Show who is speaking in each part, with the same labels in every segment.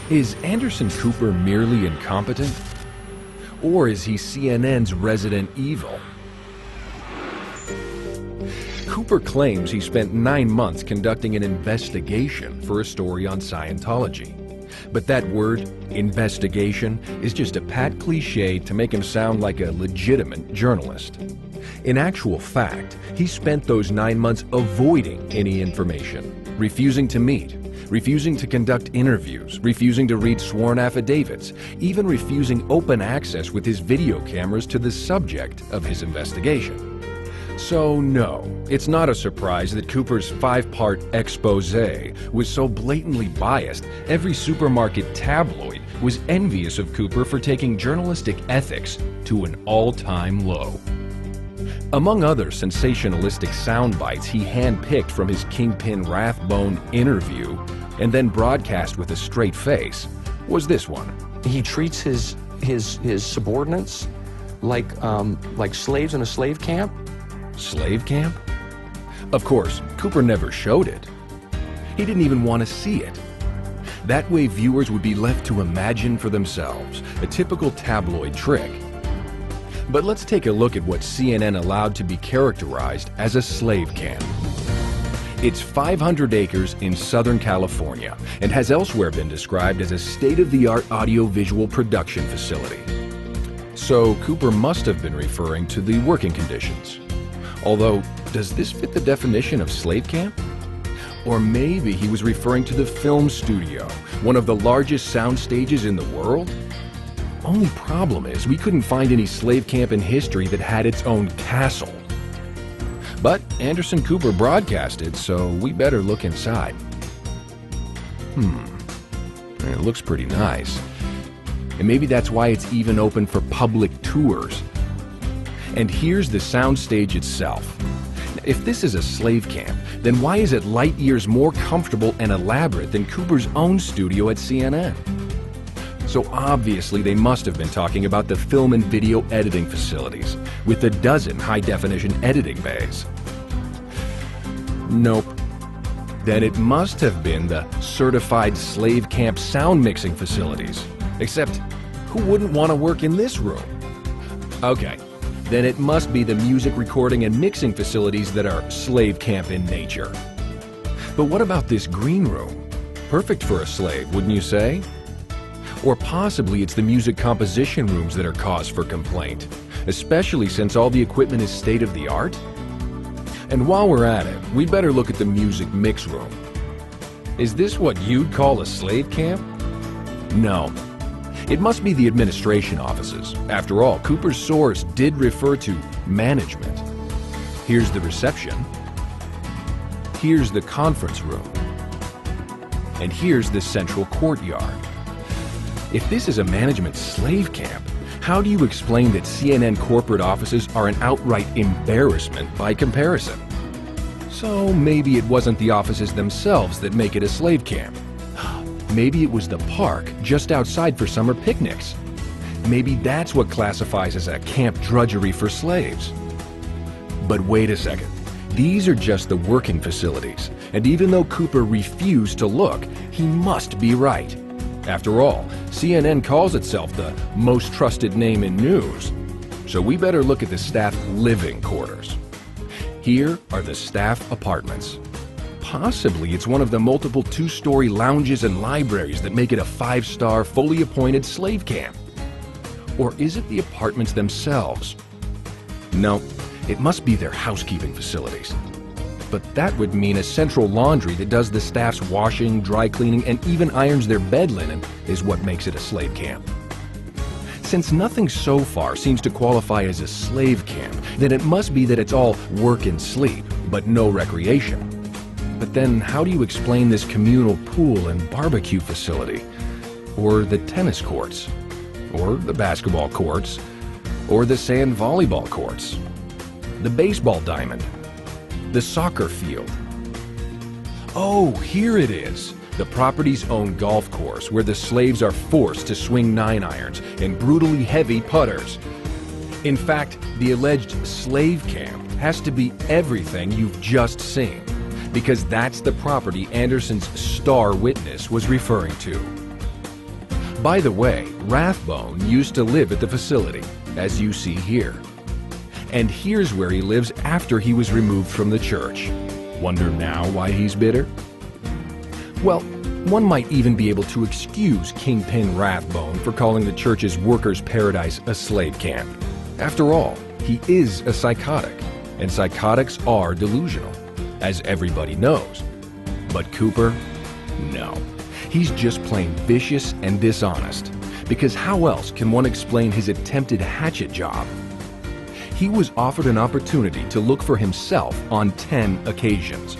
Speaker 1: Is Anderson Cooper merely incompetent? Or is he CNN's resident evil? Cooper claims he spent 9 months conducting an investigation for a story on Scientology. But that word, investigation, is just a pat cliche to make him sound like a legitimate journalist. In actual fact, he spent those 9 months avoiding any information, refusing to meet, refusing to conduct interviews, refusing to read sworn affidavits, even refusing open access with his video cameras to the subject of his investigation. So no, it's not a surprise that Cooper's 5-part expose was so blatantly biased, every supermarket tabloid was envious of Cooper for taking journalistic ethics to an all-time low. Among other sensationalistic sound bites he handpicked from his Kingpin Rathbone interview and then broadcast with a straight face was this one.
Speaker 2: He treats his subordinates like slaves in a slave camp.
Speaker 1: Slave camp? Of course, Cooper never showed it. He didn't even want to see it. That way viewers would be left to imagine for themselves, a typical tabloid trick. But let's take a look at what CNN allowed to be characterized as a slave camp. It's 500 acres in Southern California and has elsewhere been described as a state-of-the-art audio-visual production facility. So Cooper must have been referring to the working conditions. Although, does this fit the definition of slave camp? Or maybe he was referring to the film studio, one of the largest sound stages in the world? Only problem is we couldn't find any slave camp in history that had its own castle. But Anderson Cooper broadcasted, so we better look inside. It looks pretty nice. And maybe that's why it's even open for public tours. And here's the soundstage itself. If this is a slave camp, then why is it light years more comfortable and elaborate than Cooper's own studio at CNN? So obviously they must have been talking about the film and video editing facilities, with a dozen high-definition editing bays. Nope. Then it must have been the certified slave camp sound mixing facilities. Except, who wouldn't want to work in this room? Okay. Then it must be the music recording and mixing facilities that are slave camp in nature. But what about this green room? Perfect for a slave, wouldn't you say? Or possibly it's the music composition rooms that are cause for complaint, especially since all the equipment is state-of-the-art? And while we're at it, we better look at the music mix room. Is this what you'd call a slave camp? No. It must be the administration offices. After all, Cooper's source did refer to management. Here's the reception. Here's the conference room. And here's the central courtyard. If this is a management slave camp, how do you explain that CNN corporate offices are an outright embarrassment by comparison? So maybe it wasn't the offices themselves that make it a slave camp. Maybe it was the park just outside for summer picnics. Maybe that's what classifies as a camp drudgery for slaves. But wait a second. These are just the working facilities, and even though Cooper refused to look, he must be right. After all, CNN calls itself the most trusted name in news. So we better look at the staff living quarters. Here are the staff apartments. Possibly it's one of the multiple 2-story lounges and libraries that make it a 5-star, fully appointed slave camp. Or is it the apartments themselves? No, it must be their housekeeping facilities. But that would mean a central laundry that does the staff's washing, dry cleaning, and even irons their bed linen is what makes it a slave camp. Since nothing so far seems to qualify as a slave camp, then it must be that it's all work and sleep, but no recreation. But then how do you explain this communal pool and barbecue facility? Or the tennis courts? Or the basketball courts? Or the sand volleyball courts? The baseball diamond? The soccer field? Oh, here it is! The property's own golf course where the slaves are forced to swing 9-irons and brutally heavy putters. In fact, the alleged slave camp has to be everything you've just seen, because that's the property Anderson's star witness was referring to. By the way, Rathbone used to live at the facility, as you see here. And here's where he lives after he was removed from the church. Wonder now why he's bitter? Well, one might even be able to excuse Kingpin Rathbone for calling the church's workers' paradise a slave camp. After all, he is a psychotic, and psychotics are delusional, as everybody knows. But Cooper? No. He's just plain vicious and dishonest, because how else can one explain his attempted hatchet job? He was offered an opportunity to look for himself on 10 occasions.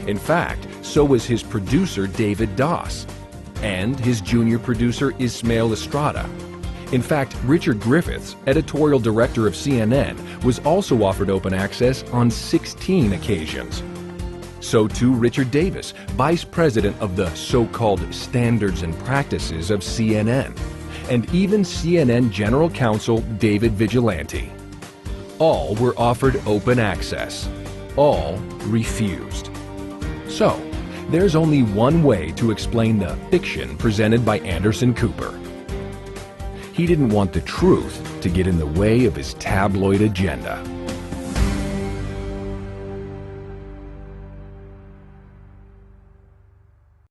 Speaker 1: In fact, so was his producer David Doss, and his junior producer Ismail Estrada. In fact, Richard Griffiths, editorial director of CNN, was also offered open access on 16 occasions. So too Richard Davis, vice president of the so-called standards and practices of CNN, and even CNN general counsel David Vigilante. All were offered open access. All refused. So, there's only one way to explain the fiction presented by Anderson Cooper. He didn't want the truth to get in the way of his tabloid agenda.